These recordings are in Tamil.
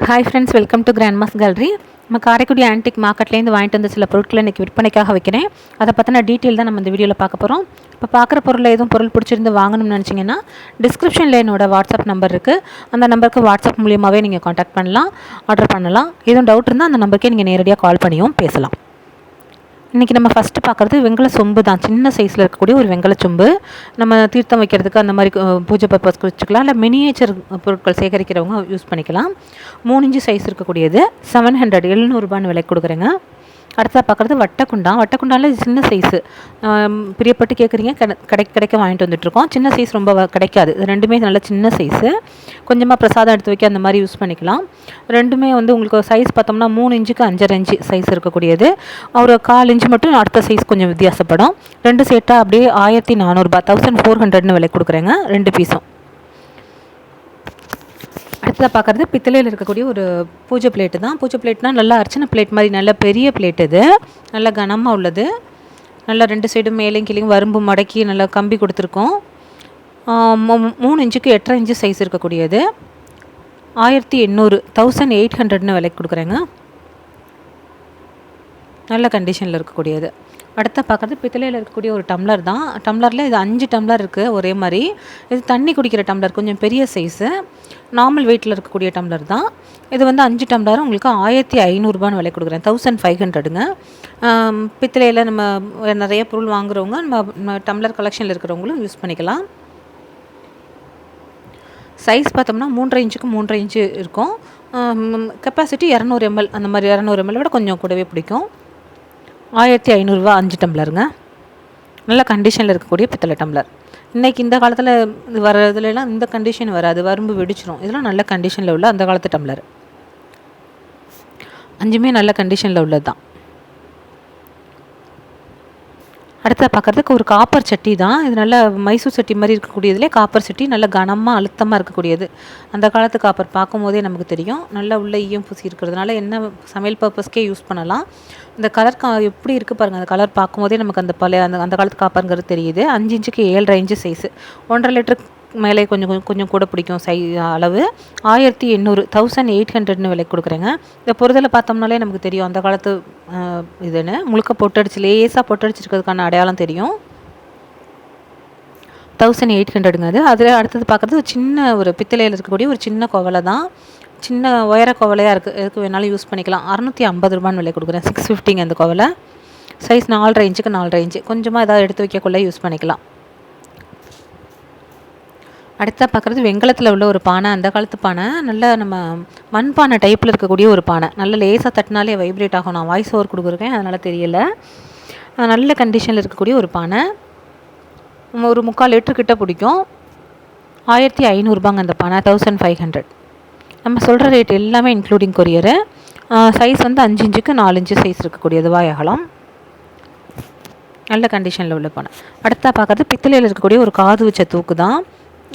Hi friends, welcome to Grandma's Gallery. நம்ம காரைக்குடி ஆன்டிக் மார்க்கெட்லேருந்து வாங்கிட்டு வந்த சில பொருட்களை இன்றைக்கி விற்பனைக்காக வைக்கிறேன். அதை பற்றின டீட்டெயில் தான் நம்ம இந்த வீடியோவில் பார்க்க போகிறோம். இப்போ பார்க்குற பொருளில் எதுவும் பொருள் பிடிச்சிருந்து வாங்கணும்னு நினச்சிங்கன்னா டிஸ்கிரிப்ஷனில் என்னோடய வாட்ஸ்அப் நம்பர் இருக்குது. அந்த நம்பருக்கு வாட்ஸ்அப் மூலியமாகவே நீங்கள் காண்டாக்ட் பண்ணலாம், ஆர்டர் பண்ணலாம். எதுவும் டவுட் இருந்தால் அந்த நம்பருக்கே நீங்கள் நேரடியாக கால் பண்ணியும் பேசலாம். இன்றைக்கி நம்ம ஃபஸ்ட்டு பார்க்குறது வெங்கல சொம்பு தான். சின்ன சைஸில் இருக்கக்கூடிய ஒரு வெங்கல சொம்பு. நம்ம தீர்த்தம் வைக்கிறதுக்கு அந்த மாதிரி பூஜை பர்பஸ்க்கு வச்சுக்கலாம், இல்லை மினியேச்சர் பொருட்கள் சேகரிக்கிறவங்க யூஸ் பண்ணிக்கலாம். 3 இன்ச்சு சைஸ் இருக்கக்கூடியது 700 700 விலை கொடுக்குறேங்க. அடுத்ததாக பார்க்குறது வட்டக்குண்டான். வட்டக்குண்டானில் சின்ன சைஸு பிரியப்பட்டு கேட்குறீங்க, கிடைக்க வாங்கிட்டு வந்துட்டுருக்கோம். சின்ன சைஸ் ரொம்ப கிடைக்காது. ரெண்டுமே நல்ல சின்ன சைஸு, கொஞ்சமாக பிரசாதம் எடுத்து வைக்க அந்த மாதிரி யூஸ் பண்ணிக்கலாம். ரெண்டுமே உங்களுக்கு சைஸ் பார்த்தோம்னா 3 இன்ச்சுக்கு 5.5 இன்ச்சு சைஸ் இருக்கக்கூடியது. ஒரு 1/4 இன்ச்சு மட்டும் அடுத்த சைஸ் கொஞ்சம் வித்தியாசப்படும். 2 சேட்டாக அப்படியே 1400 1400 விலை கொடுக்குறேங்க 2 பீஸும். அடுத்ததாக பார்க்குறது பித்தளையில் இருக்கக்கூடிய ஒரு பூஜை பிளேட்டு தான். பூஜை பிளேட்னால் நல்லா அர்ச்சனை பிளேட் மாதிரி நல்ல பெரிய பிளேட். இது நல்ல கனமாக உள்ளது. நல்லா 2 சைடும் மேலேயும் கீழேயும் வரம்பு மடக்கி நல்லா கம்பி கொடுத்துருக்கோம். 3 இன்ச்சுக்கு 8.5 இன்ச்சு சைஸ் இருக்கக்கூடியது. 1800 1800 விலைக்கு கொடுக்குறேங்க. நல்ல கண்டிஷனில் இருக்கக்கூடியது. அடுத்த பார்க்குறது பித்தளையில் இருக்கக்கூடிய ஒரு டம்ளர் தான். டம்ளரில் இது 5 டம்ளர் இருக்குது ஒரே மாதிரி. இது தண்ணி குடிக்கிற டம்ளர், கொஞ்சம் பெரிய சைஸு, நார்மல் வெயிட்டில் இருக்கக்கூடிய டம்ளர் தான். இது 5 டம்ளரும் உங்களுக்கு 1500 விலை கொடுக்குறேன். 1500ங்க. பித்தளையில் நம்ம நிறைய பொருள் வாங்குறவங்க நம்ம டம்ளர் கலெக்ஷனில் இருக்கிறவங்களும் யூஸ் பண்ணிக்கலாம். சைஸ் பார்த்தோம்னா 3.5 இன்ச்சுக்கு 3.5 இன்ச்சு இருக்கும். கெப்பாசிட்டி 200 ml, அந்த மாதிரி 200 ml விட கொஞ்சம் கூடவே பிடிக்கும். 1500 5 டம்ளருங்க. நல்ல கண்டிஷனில் இருக்கக்கூடிய பித்தளை டம்ளர். இன்றைக்கி இந்த காலத்தில் இது வர்றதுலாம் இந்த கண்டிஷன் வராது, வரம்பு வெடிச்சிடும். இதெல்லாம் நல்ல கண்டிஷனில் உள்ள அந்த காலத்து டம்ளர். 5மே நல்ல கண்டிஷனில் உள்ளது தான். அடுத்த பார்க்குறதுக்கு ஒரு காப்பர் சட்டி தான். இது நல்ல மைசூர் சட்டி மாதிரி இருக்கக்கூடியதுலேயே காப்பர் சட்டி, நல்ல கனமாக அழுத்தமாக இருக்கக்கூடியது. அந்த காலத்து காப்பர் பார்க்கும் போதே நமக்கு தெரியும். நல்லா உள்ள ஈயம் பூசி இருக்கிறதுனால என்ன சமையல் பர்பஸ்க்கே யூஸ் பண்ணலாம். இந்த கலர் எப்படி இருக்குது பாருங்கள். அந்த கலர் பார்க்கும் போதே நமக்கு அந்த அந்த காலத்து காப்பருங்கிறது தெரியுது. 5 இன்ச்சுக்கு 7.5 இன்ச்சு சைஸு, 1.5 லிட்டருக்கு மேலே கொஞ்சம் கூட பிடிக்கும் அளவு. 1800 1800 விலை கொடுக்குறேங்க. இந்த பொருதலை பார்த்தோம்னாலே நமக்கு தெரியும் அந்த காலத்து இதுன்னு. முழுக்க பொட்டடிச்சு லேசாக பொட்டடிச்சிருக்கிறதுக்கான அடையாளம் தெரியும். 1800ங்க அது. அதில் அடுத்தது பார்க்குறது ஒரு சின்ன ஒரு பித்தளையில் இருக்கக்கூடிய ஒரு சின்ன கோவலை தான். சின்ன உயர கோவலையாக இருக்குது, எதுக்கு வேணாலும் யூஸ் பண்ணிக்கலாம். 650 விலை கொடுக்குறேன். 650ங்க அந்த கோவலை. சைஸ் 4.5 இன்ச்சுக்கு 4.5 இன்ச்சு. கொஞ்சமாக ஏதாவது எடுத்து வைக்கக்குள்ளே யூஸ் பண்ணிக்கலாம். அடுத்த பார்க்குறது வெங்கலத்தில் உள்ள ஒரு பானை. அந்த காலத்து பானை, நல்ல நம்ம மண்பானை டைப்பில் இருக்கக்கூடிய ஒரு பானை. நல்ல லேசாக தட்டினாலே வைப்ரேட் ஆகும். நான் வாய்ஸ் ஓவர் கொடுக்குறேன், அதனால் தெரியலை. நல்ல கண்டிஷனில் இருக்கக்கூடிய ஒரு பானை. ஒரு 3/4 லிட்டர் கிட்ட பிடிக்கும். 1500 அந்த பானை. 1500. நம்ம சொல்கிற ரேட் எல்லாமே இன்க்ளூடிங் கொரியரு. சைஸ் 5 இன்ச்சுக்கு 4 இன்ச்சு சைஸ் இருக்கக்கூடியது வாய் அகலம். நல்ல கண்டிஷனில் உள்ள பானை. அடுத்தா பார்க்குறது பித்தளையில் இருக்கக்கூடிய ஒரு காது வச்ச தூக்கு தான்.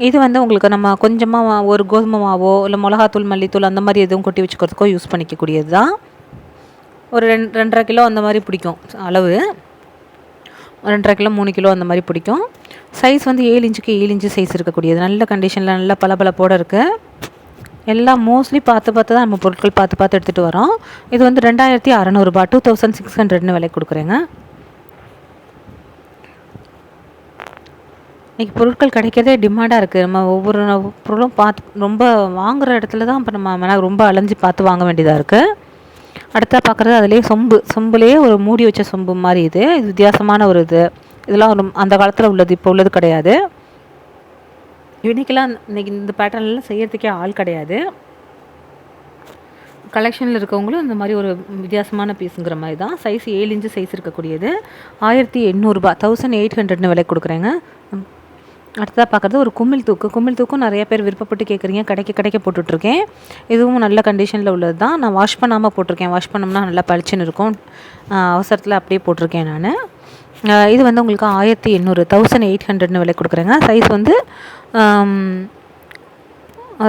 இது உங்களுக்கு நம்ம கொஞ்சமாக ஒரு கோதுமை மாவோ இல்லை மிளகாத்தூள் மல்லித்தூள் அந்த மாதிரி எதுவும் கொட்டி வச்சுக்கிறதுக்கோ யூஸ் பண்ணிக்கக்கூடியது தான். ஒரு 2.5 கிலோ அந்த மாதிரி பிடிக்கும் அளவு. 2.5 கிலோ 3 கிலோ அந்த மாதிரி பிடிக்கும். சைஸ் 7 இன்ச்சுக்கு 7 இன்ச்சு சைஸ் இருக்கக்கூடியது. நல்ல கண்டிஷனில் நல்ல பளபளப்போடு இருக்குது. எல்லாம் மோஸ்ட்லி பார்த்து தான் நம்ம பொருட்கள் பார்த்து எடுத்துகிட்டு வரோம். இது 2600 2600 விலை கொடுக்குறேங்க. இன்றைக்கி பொருட்கள் கிடைக்கிறதே டிமாண்டாக இருக்குது. நம்ம ஒவ்வொரு பொருளும் ரொம்ப வாங்குகிற இடத்துல தான் இப்போ நம்ம ரொம்ப அலைஞ்சு பார்த்து வாங்க வேண்டியதாக இருக்குது. அடுத்தா பார்க்குறது அதுலேயே சொம்புலேயே ஒரு மூடி வச்ச சொம்பு மாதிரி. இது வித்தியாசமான ஒரு இதெல்லாம் அந்த காலத்தில் உள்ளது, இப்போ உள்ளது கிடையாது. இன்றைக்கெல்லாம் இந்த பேட்டர்ன்லாம் செய்கிறதுக்கே ஆள் கிடையாது. கலெக்ஷனில் இருக்கவங்களும் இந்த மாதிரி ஒரு வித்தியாசமான பீஸுங்கிற மாதிரி தான். சைஸ் 7 இன்ச்சு சைஸ் இருக்கக்கூடியது. 1800 1800 விலை கொடுக்குறேங்க. அடுத்ததாக பார்க்குறது ஒரு குமிழ் தூக்கும் நிறைய பேர் விருப்பப்பட்டு கேட்குறீங்க. கிடைக்க போட்டுட்ருக்கேன். இதுவும் நல்ல கண்டிஷனில் உள்ளது தான். நான் வாஷ் பண்ணாமல் போட்டிருக்கேன். வாஷ் பண்ணோம்னா நல்லா பளிச்சுன்னு இருக்கும். அவசரத்தில் அப்படியே போட்டிருக்கேன் நான். இது உங்களுக்கு 1800 1800 விலை கொடுக்குறேங்க. சைஸ்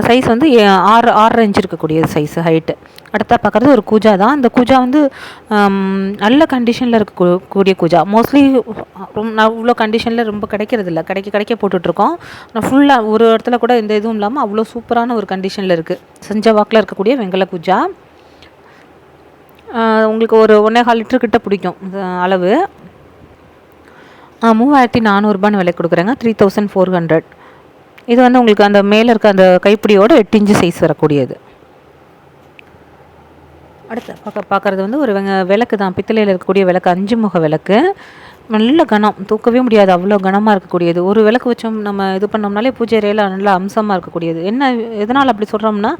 சைஸ் வந்து 6 இன்ச் இருக்கக்கூடிய சைஸு ஹைட்டு. அடுத்தா பார்க்குறது ஒரு கூஜா தான். இந்த கூஜா வந்து நல்ல கண்டிஷனில் இருக்கக்கூடிய கூஜா. மோஸ்ட்லி அவ்வளோ கண்டிஷனில் ரொம்ப கிடைக்கிறதில்ல, கிடைக்க போட்டுட்ருக்கோம். ஆனால் ஃபுல்லாக ஒரு இடத்துல கூட எந்த இதுவும் இல்லாமல் அவ்வளோ சூப்பரான ஒரு கண்டிஷனில் இருக்குது. செஞ்ச வாக்கில் இருக்கக்கூடிய வெங்கல கூஜா. உங்களுக்கு ஒரு 1.25 லிட்டர் கிட்ட பிடிக்கும் அளவு. 3400 விலை கொடுக்குறேங்க. 3400. இது வந்து உங்களுக்கு அந்த மேலே இருக்க அந்த கைப்பிடியோட 8 இன்ச்சு சைஸ் வரக்கூடியது. அடுத்து பார்க்குறது வந்து ஒரு விளக்கு தான். பித்தளையில் இருக்கக்கூடிய விளக்கு, 5 முக விளக்கு. நல்ல கனம், தூக்கவே முடியாது, அவ்வளோ கனமாக இருக்கக்கூடியது. ஒரு விளக்கு வச்சோம் நம்ம இது பண்ணோம்னாலே பூஜை அறையில் நல்லா அம்சமாக இருக்கக்கூடியது. எதனால் அப்படி சொல்கிறோம்னா,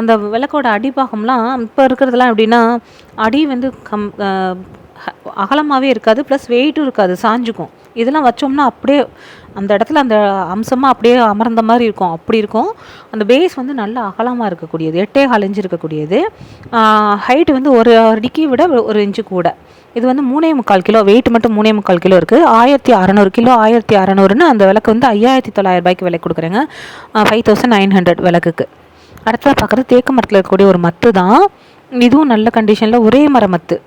அந்த விளக்கோட அடிபாகம்லாம் இப்போ இருக்கிறதுலாம் எப்படின்னா, அடி வந்து அகலமாகவே இருக்காது, ப்ளஸ் வெயிட்டும் இருக்காது, சாஞ்சுக்கும். இதெல்லாம் வச்சோம்னா அப்படியே அந்த இடத்துல அந்த அம்சமாக அப்படியே அமர்ந்த மாதிரி இருக்கும், அப்படி இருக்கும். அந்த பேஸ் வந்து நல்ல அகலமாக இருக்கக்கூடியது, 8.25 இன்ச்சு இருக்கக்கூடியது. ஹைட்டு வந்து 1 அடிக்கு விட 1 இன்ச்சு கூட. இது வந்து 3.25 கிலோ, வெயிட் மட்டும் 3.25 கிலோ இருக்குது. 1600 கிலோ. 1600ன்னு அந்த விளக்கு வந்து 5900 விலை கொடுக்குறேங்க. 5900 விளக்குக்கு. அடுத்ததாக பார்க்குறது தேக்கு மரத்தில் இருக்கக்கூடிய ஒரு மத்து தான். இதுவும் நல்ல கண்டிஷனில் ஒரே மர மத்து.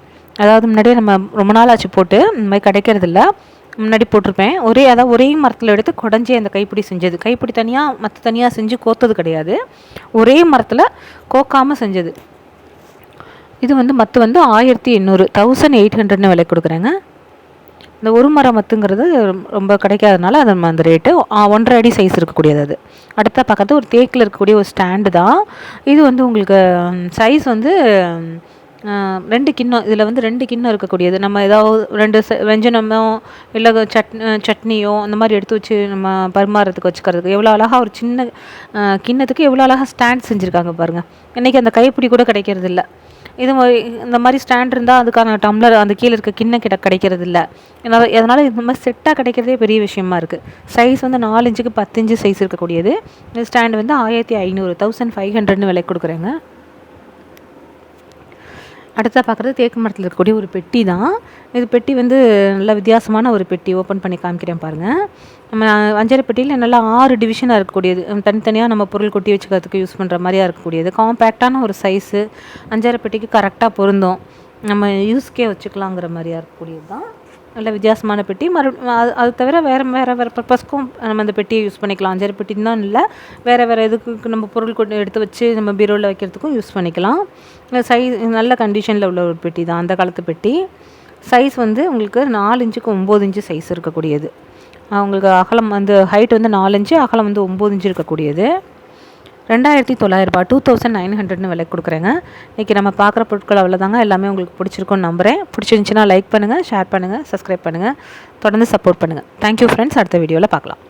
அதாவது முன்னாடியே நம்ம ரொம்ப நாள் ஆச்சு போட்டு, இந்த மாதிரி கிடைக்கிறதில்ல, முன்னாடி போட்டிருப்பேன். ஒரே மரத்தில் எடுத்து குடஞ்சி அந்த கைப்பிடி செஞ்சது. கைப்பிடி தனியாக மற்ற தனியாக செஞ்சு கோத்தது கிடையாது, ஒரே மரத்தில் கோக்காமல் செஞ்சது. இது வந்து மத்து வந்து 1800 விலை கொடுக்குறேங்க. இந்த ஒரு மரம் மத்துங்கிறது ரொம்ப கிடைக்காதனால அது அந்த ரேட்டு. 1.5 அடி சைஸ் இருக்கக்கூடியது அது. அடுத்த பக்கத்து ஒரு தேக்கில் இருக்கக்கூடிய ஒரு ஸ்டாண்டு தான். இது வந்து உங்களுக்கு சைஸ் வந்து 2 கிண்ணம். இதில் வந்து 2 கிண்ணம் இருக்கக்கூடியது. நம்ம ஏதாவது 2 வெஞ்சனமோ இல்லை சட்னியோ அந்த மாதிரி எடுத்து வச்சு நம்ம பரிமாறத்துக்கு வச்சுக்கிறதுக்கு எவ்வளோ அழகாக ஒரு சின்ன கிண்ணத்துக்கு எவ்வளோ அழகாக ஸ்டாண்ட் செஞ்சுருக்காங்க பாருங்கள். இன்றைக்கி அந்த கைப்பிடி கூட கிடைக்கிறது இல்லை. இந்த மாதிரி ஸ்டாண்ட் இருந்தால் அதுக்கான டம்ளர் அந்த கீழே இருக்க கிண்ணம் கிடைக்கிறது இல்லை. அதனால் இந்த மாதிரி செட்டாக கிடைக்கிறதே பெரிய விஷயமா இருக்குது. சைஸ் வந்து 4 இன்ச்சுக்கு 10 இன்ச்சு சைஸ் இருக்கக்கூடியது. இந்த ஸ்டாண்ட் வந்து 1500 விலை கொடுக்குறேங்க. அடுத்தா பார்க்குறது தேக்கு மரத்தில் இருக்கக்கூடிய ஒரு பெட்டி தான். இது பெட்டி வந்து நல்ல வித்தியாசமான ஒரு பெட்டி. ஓப்பன் பண்ணி காமிக்கிறேன் பாருங்கள். நம்ம அஞ்சரை பெட்டியில் நல்லா 6 டிவிஷனாக இருக்கக்கூடியது. தனித்தனியாக நம்ம பொருள் கொட்டி வச்சுக்கிறதுக்கு யூஸ் பண்ணுற மாதிரியாக இருக்கக்கூடியது. காம்பேக்டான ஒரு சைஸு. அஞ்சரை பெட்டிக்கு கரெக்டாக பொருந்தும், நம்ம யூஸ்க்கே வச்சுக்கலாங்கிற மாதிரியாக இருக்கக்கூடியது தான். நல்ல வித்தியாசமான பெட்டி. அது தவிர வேறு பர்பஸ்க்கும் நம்ம அந்த பெட்டியை யூஸ் பண்ணிக்கலாம். அஞ்சரை பெட்டின்னு தான் இல்லை, வேறு இதுக்கு நம்ம பொருள் கொண்டு எடுத்து வச்சு நம்ம பீரோவில் வைக்கிறதுக்கும் யூஸ் பண்ணிக்கலாம். சைஸ் நல்ல கண்டிஷனில் உள்ள ஒரு பெட்டி தான், அந்த காலத்து பெட்டி. சைஸ் வந்து உங்களுக்கு 4 இன்ச்சுக்கு 9 இன்ச்சு சைஸ் இருக்கக்கூடியது. உங்களுக்கு அகலம் வந்து ஹைட் வந்து 4 இன்ச்சு, அகலம் வந்து 9 இன்ச்சு இருக்கக்கூடியது. 2900 2900 விலை கொடுக்குறேங்க. இன்றைக்கி நம்ம பார்க்குற பொருட்கள் அவ்வளோதாங்க. எல்லாமே உங்களுக்கு பிடிச்சிருக்குன்னு நம்புகிறேன். பிடிச்சிருந்துச்சின்னா லைக் பண்ணுங்கள், ஷேர் பண்ணுங்கள், சப்ஸ்கிரைப் பண்ணுங்கள், தொடர்ந்து சப்போர்ட் பண்ணுங்கள். Thank you friends. அடுத்த வீடியோவில் பார்க்கலாம்.